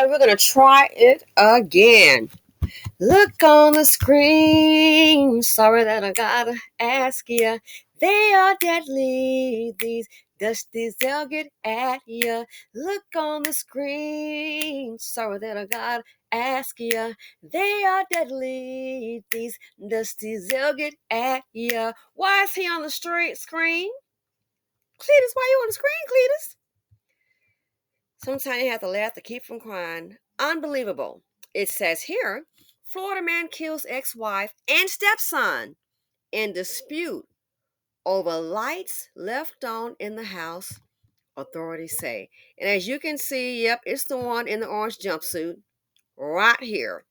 right, we're going to try it again. Look on the screen. Sorry that I gotta ask ya. They are deadly. These dusties, they'll get at ya. Look on the screen. Sorry that I gotta ask ya. They are deadly. These dusties, they'll get at ya. Why is he on the screen? Cletus, why you on the screen, Cletus? Sometimes you have to laugh to keep from crying. Unbelievable. It says here, Florida man kills ex-wife and stepson in dispute over lights left on in the house, authorities say. And as you can see, yep, it's the one in the orange jumpsuit right here.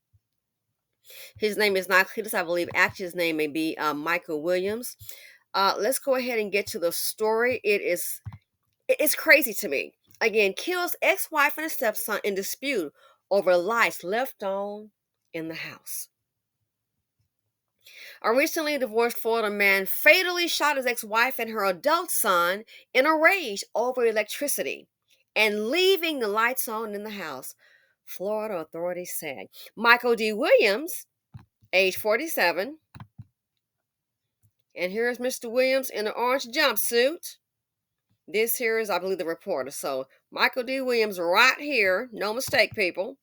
His name is not Cletus, I believe. Actually, his name may be Michael Williamgs. Let's go ahead and get to the story. It's crazy to me. Again, kills ex-wife and a stepson in dispute over lights left on in the house. A recently divorced Florida man fatally shot his ex-wife and her adult son in a rage over electricity and leaving the lights on in the house, Florida authorities said. Michael D. Williams, age 47, and here's Mr. Williams in an orange jumpsuit. This here is, I believe, the reporter. So Michael D. Williams right here. No mistake, people.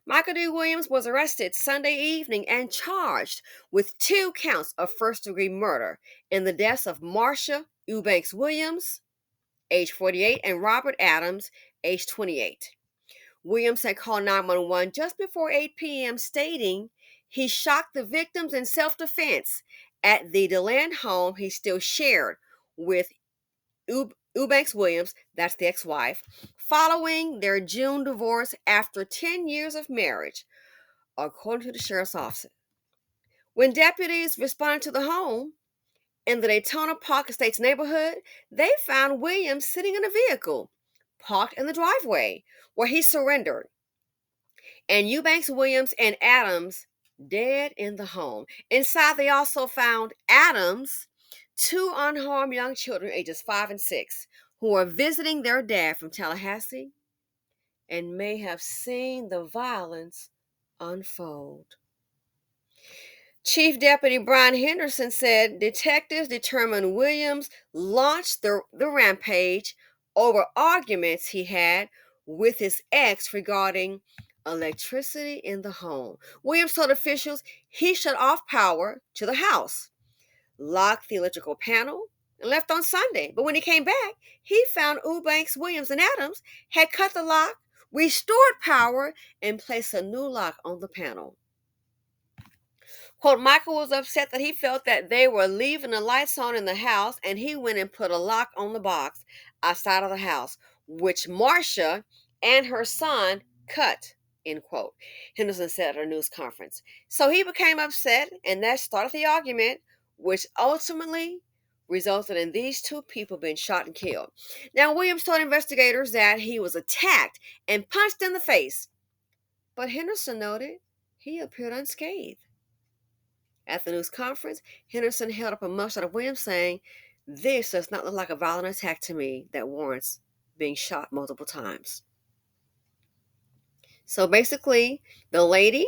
Michael D. Williams was arrested Sunday evening and charged with 2 counts of first-degree murder in the deaths of Marsha Eubanks Williams, age 48, and Robert Adams, age 28. Williams had called 911 just before 8 p.m. stating he shot the victims in self-defense at the DeLand home he still shared with Eubanks Williams, that's the ex-wife, following their June divorce after 10 years of marriage, according to the sheriff's office. When deputies responded to the home in the Daytona Park Estates neighborhood, they found Williams sitting in a vehicle parked in the driveway where he surrendered, and Eubanks, Williams, and Adams dead in the home. Inside, they also found Adams' 2 unharmed young children, ages 5 and 6, who are visiting their dad from Tallahassee and may have seen the violence unfold. Chief Deputy Brian Henderson said detectives determined Williams launched the rampage over arguments he had with his ex regarding electricity in the home. Williams told officials he shut off power to the house, locked the electrical panel, and left on Sunday. But when he came back, he found Eubanks, Williams, and Adams had cut the lock, restored power, and placed a new lock on the panel. Quote, Michael was upset that he felt that they were leaving the lights on in the house, and he went and put a lock on the box outside of the house, which Marsha and her son cut, end quote, Henderson said at a news conference. So he became upset, and that started the argument, which ultimately resulted in these 2 people being shot and killed. Now, Williams told investigators that he was attacked and punched in the face, but Henderson noted he appeared unscathed. At the news conference, Henderson held up a mugshot of Williams saying, "This does not look like a violent attack to me that warrants being shot multiple times." So basically, the lady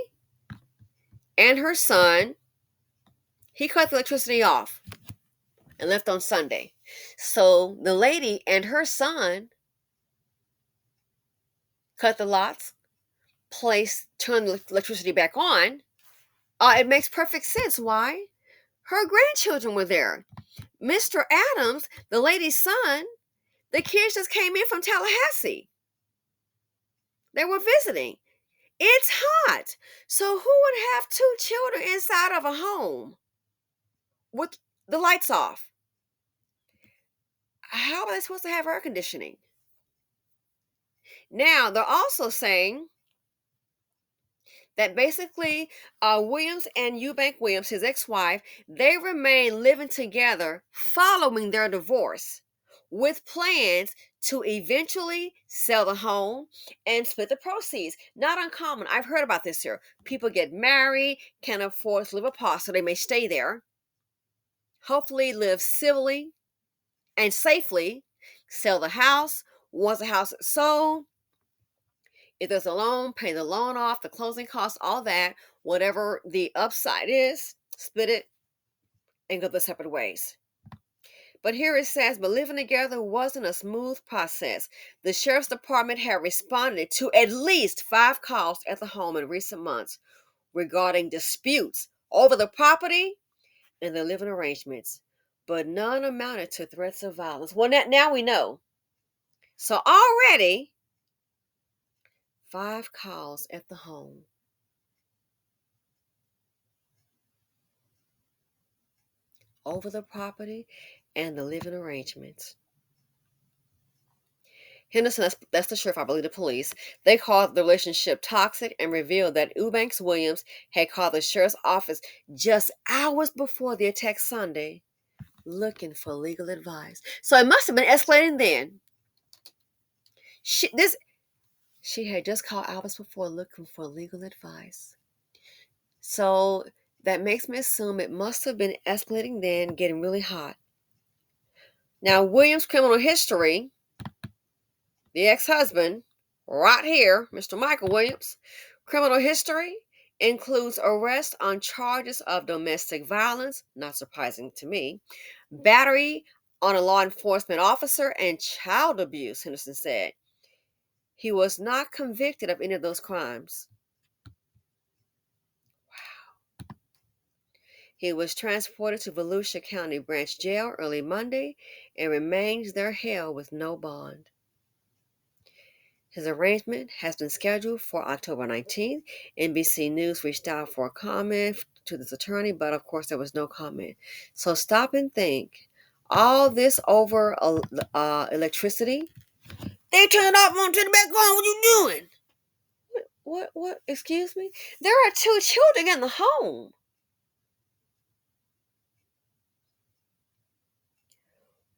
and her son, he cut the electricity off and left on Sunday. So the lady and her son cut the locks, turned the electricity back on. It makes perfect sense. Why? Her grandchildren were there. Mr. Adams, the lady's son, the kids just came in from Tallahassee. They were visiting. It's hot. So who would have 2 children inside of a home with the lights off? How are they supposed to have air conditioning? Now, they're also saying that basically Williams and Eubank Williams, his ex-wife, they remain living together following their divorce, with plans to eventually sell the home and split the proceeds. Not uncommon. I've heard about this here. People get married, can't afford to live apart, so they may stay there. Hopefully live civilly and safely, sell the house. Once the house is sold, If there's a loan, pay the loan off, the closing costs, all that, whatever the upside is, split it and go their separate ways. But here it says, but living together wasn't a smooth process. The sheriff's department had responded to at least 5 calls at the home in recent months regarding disputes over the property and the living arrangements, but none amounted to threats of violence. Well, now we know. So already, 5 calls at the home. Over the property and the living arrangements. Henderson, that's the sheriff, I believe the police, they called the relationship toxic and revealed that Eubanks Williams had called the sheriff's office just hours before the attack Sunday looking for legal advice. So it must have been escalating then. She had just called hours before looking for legal advice. So that makes me assume it must have been escalating then, getting really hot. Now, Williams' criminal history, the ex-husband, right here, Mr. Michael Williams, criminal history includes arrest on charges of domestic violence, not surprising to me, battery on a law enforcement officer, and child abuse, Henderson said. He was not convicted of any of those crimes. He was transported to Volusia County Branch Jail early Monday and remains there held with no bond. His arraignment has been scheduled for October 19th. NBC News reached out for a comment to this attorney, but of course there was no comment. So stop and think. All this over electricity? They turned off and turn it back on. What you doing? What? Excuse me? There are 2 children in the home.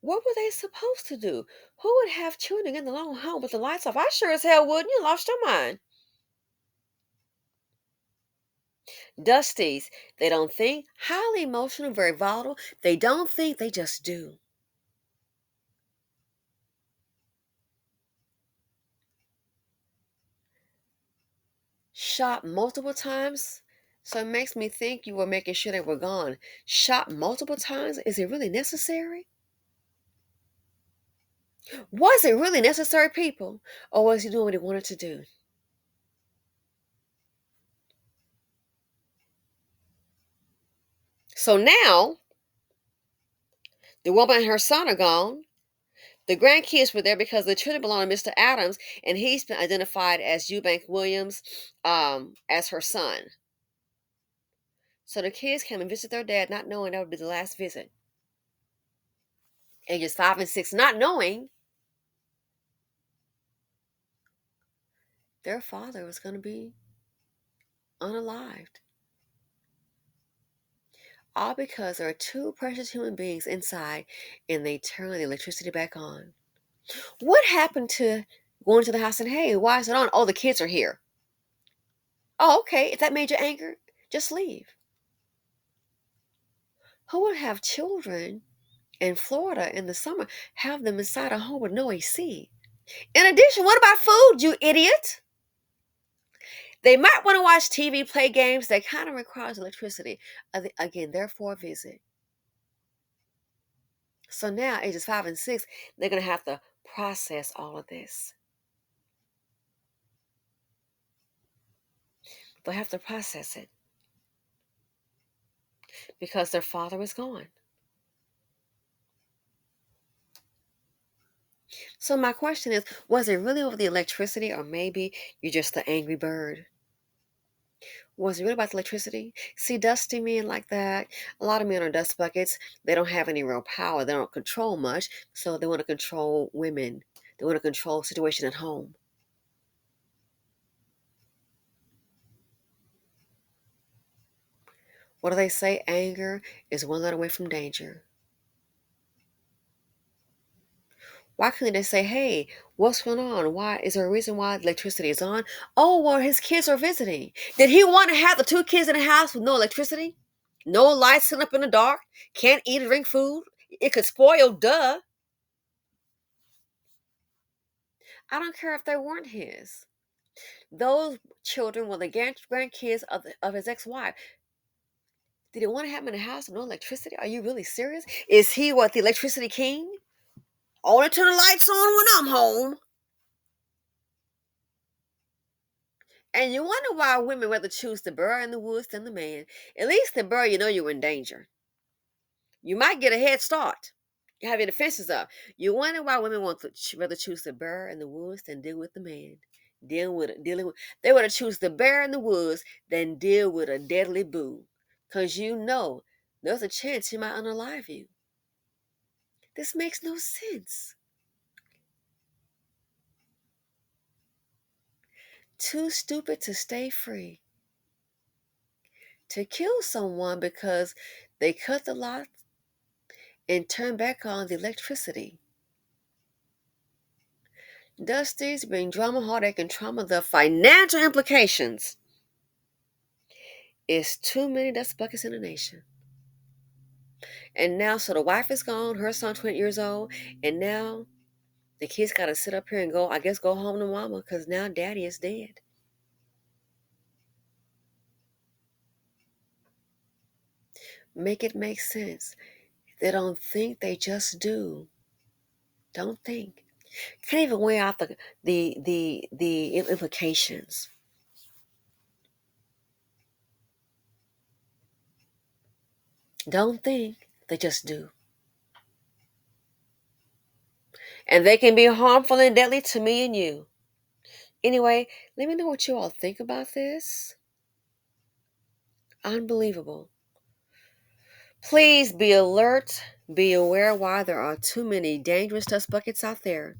What were they supposed to do? Who would have children in the long home with the lights off? I sure as hell wouldn't. You lost your mind. Dusties, they don't think, highly emotional, very volatile. They don't think, they just do. Shot multiple times. So it makes me think you were making sure they were gone. Shot multiple times? Is it really necessary? Was it really necessary, people? Or was he doing what he wanted to do? So now, the woman and her son are gone. The grandkids were there because the children belong to Mr. Adams, and he's been identified as Eubank Williams as her son. So the kids came and visit their dad, not knowing that would be the last visit. Ages 5 and 6, not knowing their father was going to be unalived. All because there are 2 precious human beings inside and they turn the electricity back on. What happened to going to the house and, hey, why is it on? Oh, the kids are here. Oh, okay. If that made you angry, just leave. Who would have children in Florida in the summer, have them inside a home with no AC? In addition, what about food, you idiot? They might want to watch TV, play games. That kind of requires electricity. Again, therefore, visit. So now, ages 5 and 6, they're going to have to process all of this. They'll have to process it because their father is gone. So my question is, was it really over the electricity, or maybe you're just the angry bird? Was it really about the electricity? See, dusty men like that, a lot of men are dust buckets. They don't have any real power. They don't control much, so they want to control women. They want to control the situation at home. What do they say? Anger is one letter away from danger. Why couldn't they say, hey, what's going on? Why is there a reason why the electricity is on? Oh, well, his kids are visiting. Did he want to have the 2 kids in the house with no electricity? No lights sitting up in the dark? Can't eat or drink food? It could spoil, duh. I don't care if they weren't his. Those children were the grandkids of his ex-wife. Did he want to have him in a house with no electricity? Are you really serious? Is he what, the electricity king? Only turn the lights on when I'm home. And you wonder why women rather choose the bird in the woods than the man. At least the bird, you know you're in danger. You might get a head start. You have your defenses up. You wonder why women want to rather choose the bear in the woods than deal with the man. They would have choose the bear in the woods than deal with a deadly boo. Cause you know there's a chance he might unalive you. This makes no sense. Too stupid to stay free. To kill someone because they cut the light and turn back on the electricity. Does these bring drama, heartache, and trauma? The financial implications is too many dust buckets in the nation. And now, so the wife is gone, her son 20 years old, and now the kids got to sit up here and go, I guess, go home to mama because now daddy is dead. Make it make sense. They don't think, they just do. Don't think. Can't even weigh out the implications. Don't think, they just do. And they can be harmful and deadly to me and you. Anyway, let me know what you all think about this. Unbelievable. Please be alert, be aware why there are too many dangerous dust buckets out there.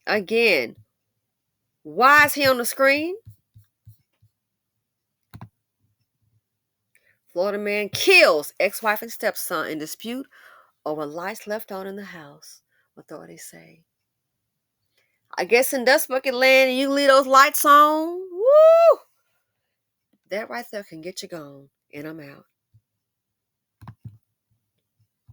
Again, why is he on the screen? Florida man kills ex-wife and stepson in dispute over lights left on in the house, authorities say. I guess in dust bucket land, you leave those lights on. Woo! That right there can get you gone. And I'm out.